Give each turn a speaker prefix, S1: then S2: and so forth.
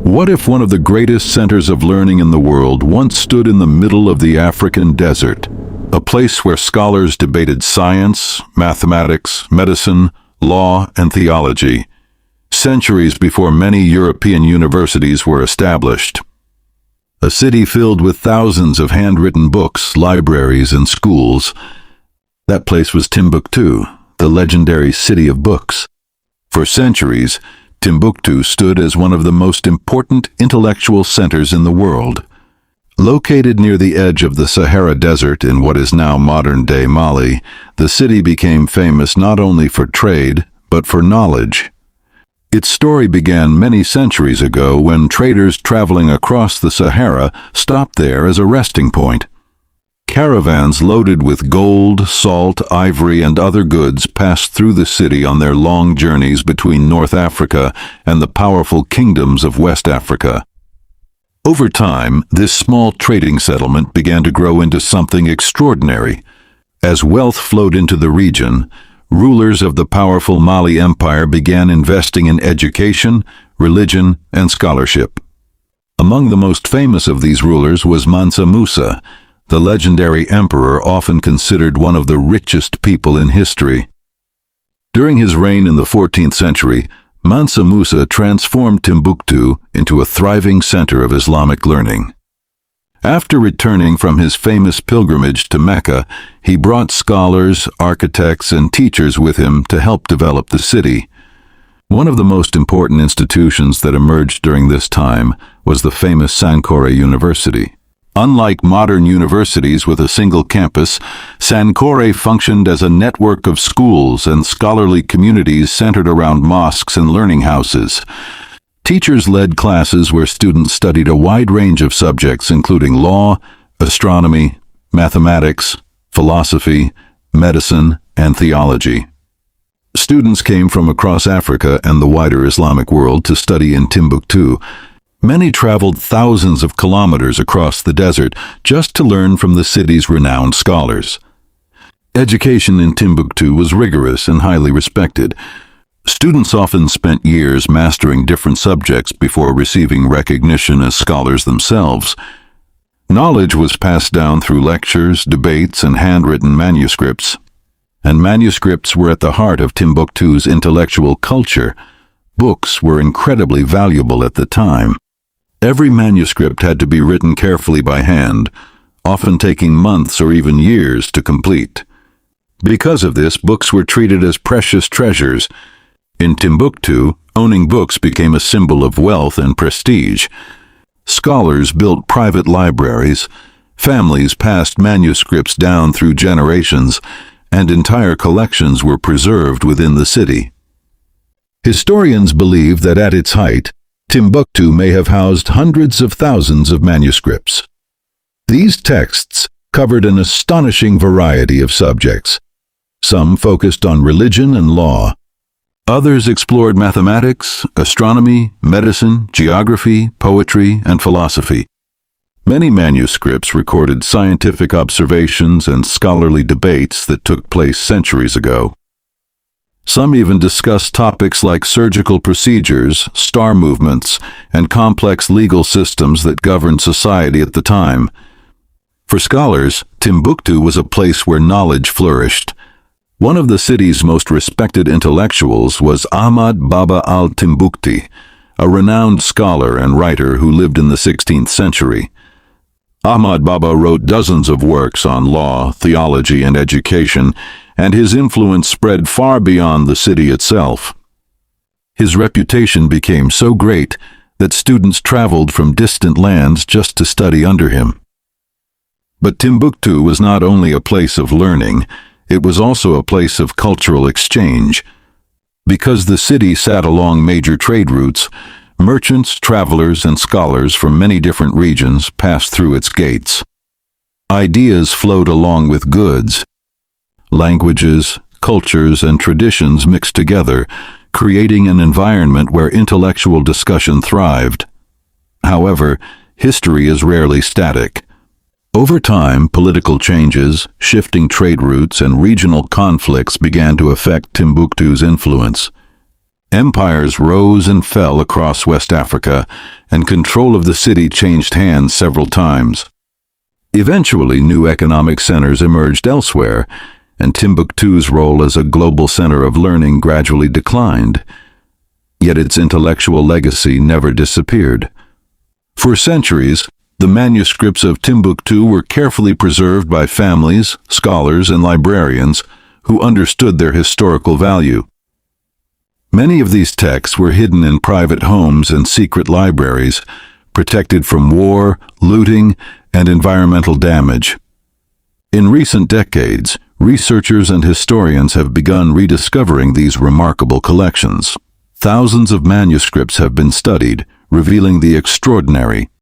S1: What if one of the greatest centers of learning in the world once stood in the middle of the African desert? A place where scholars debated science, mathematics, medicine, law, and theology, centuries before many European universities were established. A city filled with thousands of handwritten books, libraries, and schools. That place was Timbuktu, the legendary city of books. For centuries, Timbuktu stood as one of the most important intellectual centers in the world. Located near the edge of the Sahara Desert in what is now modern-day Mali, the city became famous not only for trade, but for knowledge. Its story began many centuries ago when traders traveling across the Sahara stopped there as a resting point. Caravans loaded with gold, salt, ivory, and other goods passed through the city on their long journeys between North Africa and the powerful kingdoms of West Africa. Over time, this small trading settlement began to grow into something extraordinary. As wealth flowed into the region, rulers of the powerful Mali Empire began investing in education, religion, and scholarship. Among the most famous of these rulers was Mansa Musa, the legendary emperor often considered one of the richest people in history. During his reign in the 14th century, Mansa Musa transformed Timbuktu into a thriving center of Islamic learning. After returning from his famous pilgrimage to Mecca, he brought scholars, architects, and teachers with him to help develop the city. One of the most important institutions that emerged during this time was the famous Sankore University. Unlike modern universities with a single campus, Sankore functioned as a network of schools and scholarly communities centered around mosques and learning houses. Teachers led classes where students studied a wide range of subjects including law, astronomy, mathematics, philosophy, medicine, and theology. Students came from across Africa and the wider Islamic world to study in Timbuktu. Many traveled thousands of kilometers across the desert just to learn from the city's renowned scholars. Education in Timbuktu was rigorous and highly respected. Students often spent years mastering different subjects before receiving recognition as scholars themselves. Knowledge was passed down through lectures, debates, and handwritten manuscripts. And manuscripts were at the heart of Timbuktu's intellectual culture. Books were incredibly valuable at the time. Every manuscript had to be written carefully by hand, often taking months or even years to complete. Because of this, books were treated as precious treasures. In Timbuktu, owning books became a symbol of wealth and prestige. Scholars built private libraries, families passed manuscripts down through generations, and entire collections were preserved within the city. Historians believe that at its height, Timbuktu may have housed hundreds of thousands of manuscripts. These texts covered an astonishing variety of subjects. Some focused on religion and law. Others explored mathematics, astronomy, medicine, geography, poetry, and philosophy. Many manuscripts recorded scientific observations and scholarly debates that took place centuries ago. Some even discussed topics like surgical procedures, star movements, and complex legal systems that governed society at the time. For scholars, Timbuktu was a place where knowledge flourished. One of the city's most respected intellectuals was Ahmad Baba al-Timbukti, a renowned scholar and writer who lived in the 16th century. Ahmad Baba wrote dozens of works on law, theology, and education, and his influence spread far beyond the city itself. His reputation became so great that students traveled from distant lands just to study under him. But Timbuktu was not only a place of learning, it was also a place of cultural exchange. Because the city sat along major trade routes, merchants, travelers, and scholars from many different regions passed through its gates. Ideas flowed along with goods. Languages, cultures, and traditions mixed together, creating an environment where intellectual discussion thrived. However, history is rarely static. Over time, political changes, shifting trade routes, and regional conflicts began to affect Timbuktu's influence. Empires rose and fell across West Africa, and control of the city changed hands several times. Eventually, new economic centers emerged elsewhere, and Timbuktu's role as a global center of learning gradually declined. Yet its intellectual legacy never disappeared. For centuries, the manuscripts of Timbuktu were carefully preserved by families, scholars, and librarians who understood their historical value. Many of these texts were hidden in private homes and secret libraries, protected from war, looting, and environmental damage. In recent decades, researchers and historians have begun rediscovering these remarkable collections. Thousands of manuscripts have been studied, revealing the extraordinary